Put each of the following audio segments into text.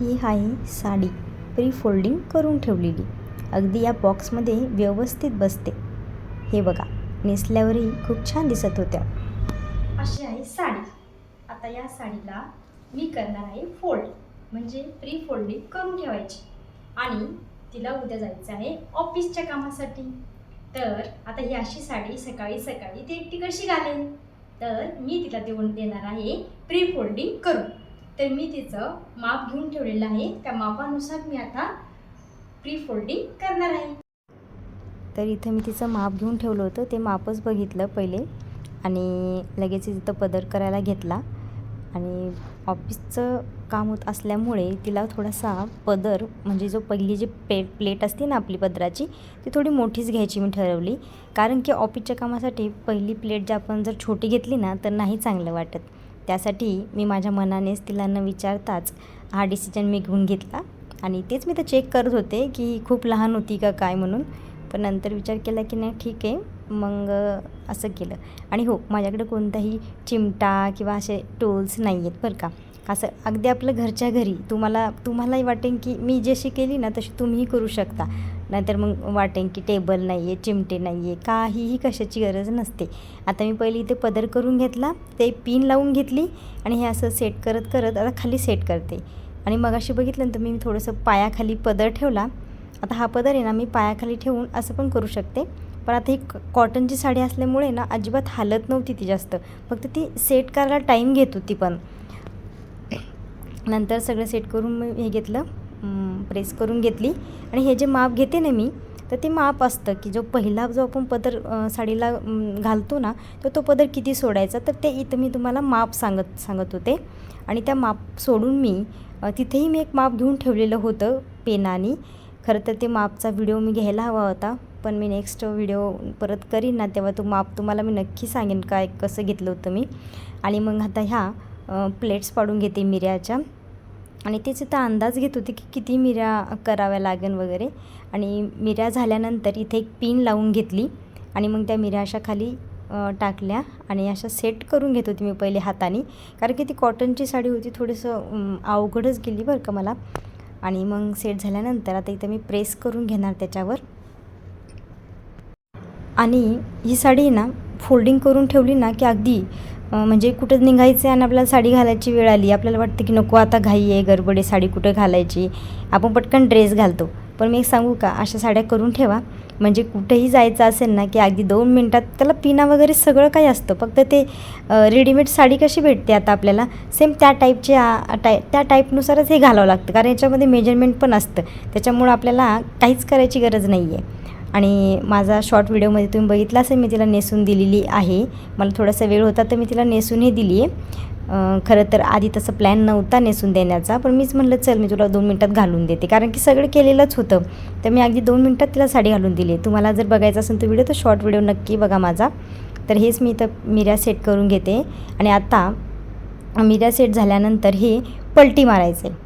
ही आहे sari pre folding करून ठेवलेली, अगदी या बॉक्समध्ये व्यवस्थित बसते. हे बघा, नेसल्यावरही खूप छान दिसत होत्या. अशी आहे साडी. आता या साडीला मी करणार आहे फोल्ड, म्हणजे प्री फोल्डिंग करून ठेवायची आणि तिला उद्या जायचं आहे ऑफिसच्या कामासाठी. तर आता ही अशी साडी सकाळी सकाळी ती एकटी कशी घालेल, तर मी तिला देणार आहे प्री फोल्डिंग करून. तर मी तिचं माप घेऊन ठेवलेलं आहे, त्या मापानुसार मी आता प्री फोल्डिंग करणार आहे. तर इथं मी तिचं माप घेऊन ठेवलं होतं, ते मापच बघितलं पहिले आणि लगेच तिथं पदर करायला घेतला. आणि ऑफिसचं काम होत असल्यामुळे तिला थोडासा पदर, म्हणजे जो पहिली जी प्लेट असते ना आपली पदराची, ती थोडी मोठीच घ्यायची मी ठरवली. कारण की ऑफिसच्या कामासाठी पहिली प्लेट जर आपण छोटी घेतली ना तर नाही चांगलं वाटत. त्यासाठी मी माझ्या मनानेच तिला न विचारताच हा डिसिजन मी घेऊन घेतला. आणि तेच मी तर चेक करत होते की खूप लहान होती का काय म्हणून, पण नंतर विचार केला की नाही ठीक आहे, मग असं केलं. आणि हो, माझ्याकडे कोणताही चिमटा किंवा असे टूल्स नाही आहेत बरं का. असं अगदी आपलं घरच्या घरी तुम्हालाही वाटेन की मी जशी केली ना तशी तुम्हीही करू शकता. नाहीतर मग वाटेन की टेबल नाही आहे, चिमटे नाही आहे, काहीही कशाची गरज नसते. आता मी पहिली इथे पदर करून घेतला, ते पिन लावून घेतली आणि हे असं सेट करत करत आता खाली सेट करते. आणि मग अशी बघितलं तर मी थोडंसं पायाखाली पदर ठेवला. आता हा पदर आहे ना मी पायाखाली ठेवून असं पण करू शकते, पण आता ही कॉटनची साडी असल्यामुळे ना अजिबात हालत नव्हती ती जास्त, फक्त ती सेट करायला टाईम घेत होती. पण नंतर सगळं सेट करून मी हे घेतलं, प्रेस करून घेतली. आणि हे जे माप घेते ना मी, तर ते माप असतं की जो पहिला जो आपण पदर साडीला घालतो ना, तर तो पदर किती सोडायचा, तर ते इथं मी तुम्हाला माप सांगत होते. आणि त्या माप सोडून मी तिथेही मी एक माप घेऊन ठेवलेलं होतं पेनाने. खरं तर ते मापचा व्हिडिओ मी घ्यायला हवा होता, पण मी नेक्स्ट व्हिडिओ परत करीन ना तेव्हा तो माप तुम्हाला मी नक्की सांगेन काय कसं घेतलं होतं मी. आणि मग आता ह्या प्लेट्स पाडून घेते मिऱ्याच्या, आणि तेच इथं अंदाज घेत होते की किती मिऱ्या कराव्या लागेल वगैरे. आणि मिऱ्या झाल्यानंतर इथे एक पिन लावून घेतली आणि मग त्या मिऱ्या अशा खाली टाकल्या आणि अशा सेट करून घेत होती मी पहिले हाताने, कारण की ती कॉटनची साडी होती, थोडंसं अवघडच गेली बरं का मला. आणि मग सेट झाल्यानंतर आता इथं मी प्रेस करून घेणार त्याच्यावर. आणि ही साडी ना फोल्डिंग करून ठेवली ना की अगदी म्हणजे कुठं निघायचं आहे आणि आपल्याला साडी घालायची वेळ आली, आपल्याला वाटतं की नको आता घाई आहे, गडबड आहे, साडी कुठं घालायची, आपण पटकन ड्रेस घालतो. पण मी एक सांगू का, अशा साड्या करून ठेवा, म्हणजे कुठेही जायचं असेल ना की अगदी 2 मिनटात त्याला पिना वगैरे सगळं काही असतं. फक्त ते रेडीमेड साडी कशी भेटते आता आपल्याला, सेम त्या त्या टाईपनुसारच हे घालावं लागतं, कारण याच्यामध्ये मेजरमेंट पण असतं. त्याच्यामुळं आपल्याला काहीच करायची गरज नाही आहे. आणि माझा शॉर्ट व्हिडिओमध्ये तुम्ही बघितला असेल, मी तिला नेसून दिलेली आहे. मला थोडासा वेळ होता तर मी तिला नेसूनही दिली आहे. खरं तर आधी तसं प्लॅन नव्हता नेसून देण्याचा, पण मीच म्हटलं चल मी तुला 2 मिनटात घालून देते, कारण की सगळं केलेलंच होतं. तर मी अगदी 2 मिनटात तिला साडी घालून दिली. तुम्हाला जर बघायचा असेल तो व्हिडिओ, तर शॉर्ट व्हिडिओ नक्की बघा माझा. तर हेच मी इथं मिऱ्या सेट करून घेते. आणि आता मिऱ्या सेट झाल्यानंतर हे पलटी मारायचं आहे.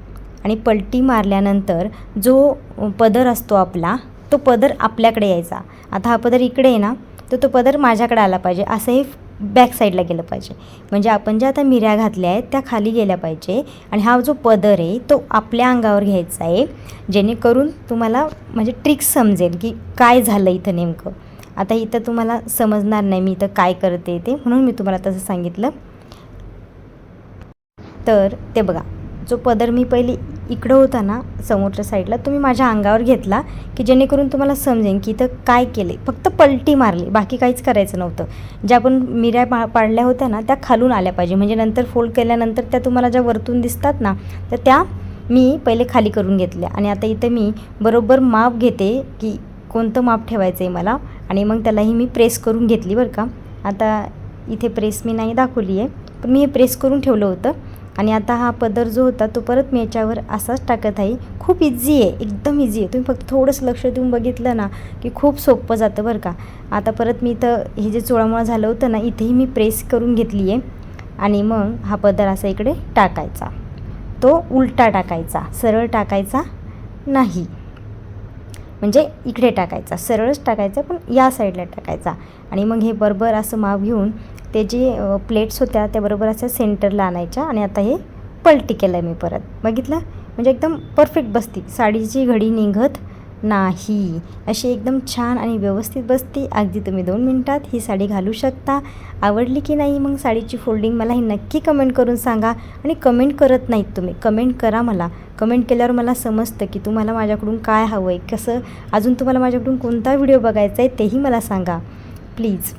आणि पलटी मारल्यानंतर जो पदर असतो आपला, तो पदर आपल्याकडे यायचा. आता हा पदर इकडे आहे ना, तर तो पदर माझ्याकडे आला पाहिजे, असं हे बॅक साईडला गेलं पाहिजे. म्हणजे आपण ज्या आता मिऱ्या घातल्या आहेत त्या खाली गेल्या पाहिजे. आणि हा जो पदर आहे तो आपल्या अंगावर घ्यायचा आहे, जेणेकरून तुम्हाला म्हणजे ट्रिक्स समजेल की काय झालं इथं नेमकं. आता इथं तुम्हाला समजणार नाही मी इथं काय करते ते, म्हणून मी तुम्हाला तसं सांगितलं. तर ते बघा, जो पदर मी पहिली इकडं होता ना समोरच्या साईडला, तुम्ही माझ्या अंगावर घेतला की जेणेकरून तुम्हाला समजेल की इथं काय केले. फक्त पलटी मारली, बाकी काहीच करायचं नव्हतं. ज्या आपण मिऱ्या पाडल्या होत्या ना त्या खालून आल्या पाहिजे, म्हणजे नंतर फोल्ड केल्यानंतर त्या तुम्हाला ज्या वरतून दिसतात ना, तर त्या मी पहिले खाली करून घेतल्या. आणि आता इथं मी बरोबर माप घेते की कोणतं माप ठेवायचं आहे मला, आणि मग त्यालाही मी प्रेस करून घेतली बरं का. आता इथे प्रेस मी नाही दाखवली आहे, पण मी हे प्रेस करून ठेवलं होतं. आणि आता हा पदर जो होता तो परत मी याच्यावर असाच टाकत आहे. खूप इझी आहे, एकदम इझी आहे. तुम्ही फक्त थोडंसं लक्ष देऊन बघितलं ना की खूप सोपं जातं बरं का. आता परत मी इथं हे जे चोळामुळं झालं होतं ना, इथेही मी प्रेस करून घेतली आहे. आणि मग हा पदर असा इकडे टाकायचा, तो उलटा टाकायचा, सरळ टाकायचा नाही, म्हणजे इकडे टाकायचा, सरळच टाकायचा पण या साईडला टाकायचा. आणि मग हे बरोबर असं माप घेऊन ते जे प्लेट्स होत्या त्या बरोबर अशा सेंटरला आणायच्या. आणि आता हे पलटी केलं आहे मी परत, बघितलं, म्हणजे एकदम परफेक्ट बसते, साडीची घडी निघत नाही, अशी एकदम छान आणि व्यवस्थित बसते. अगदी तुम्ही 2 मिनटात ही साडी घालू शकता. आवडली की नाही मग साडीची फोल्डिंग मला ही नक्की कमेंट करून सांगा. आणि कमेंट करत नाहीत तुम्ही, कमेंट करा. मला कमेंट केल्यावर मला समजतं की तुम्हाला माझ्याकडून काय हवं आहे, कसं अजून तुम्हाला माझ्याकडून कोणता व्हिडिओ बघायचा आहे तेही मला सांगा प्लीज.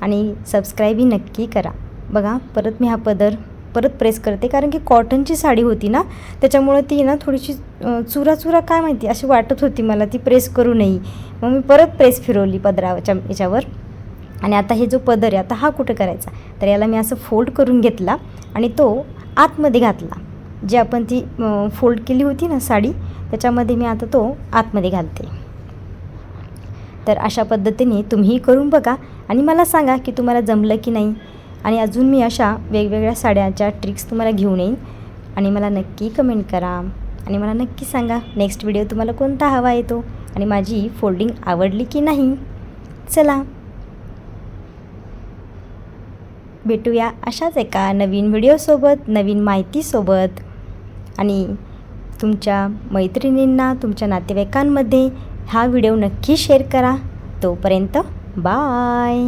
आणि सबस्क्राईबही नक्की करा. बघा परत मी हा पदर परत प्रेस करते, कारण की कॉटनची साडी होती ना, त्याच्यामुळं ती ना थोडीशी चुरा काय माहिती अशी वाटत होती मला, ती प्रेस करू नये. मग मी परत प्रेस फिरवली पदराच्या याच्यावर. आणि आता हे जो पदर आहे आता हा कुठं करायचा, तर याला मी असं फोल्ड करून घेतला आणि तो आतमध्ये घातला. जे आपण ती फोल्ड केली होती ना साडी, त्याच्यामध्ये मी आता तो आतमध्ये घालते. तर अशा पद्धतीने तुम्हीही करून बघा आणि मला सांगा की तुम्हाला जमलं की नाही. आणि अजून मी अशा वेगवेगळ्या साड्यांच्या ट्रिक्स तुम्हाला घेऊन येईन. आणि मला नक्की कमेंट करा आणि मला नक्की सांगा नेक्स्ट व्हिडिओ तुम्हाला कोणता हवा येतो आणि माझी फोल्डिंग आवडली की नाही. चला भेटूया अशाच एका नवीन व्हिडिओसोबत, नवीन माहितीसोबत. आणि तुमच्या मैत्रिणींना, तुमच्या नातेवाईकांमध्ये हा व्हिडिओ नक्की शेअर करा. तोपर्यंत बाय.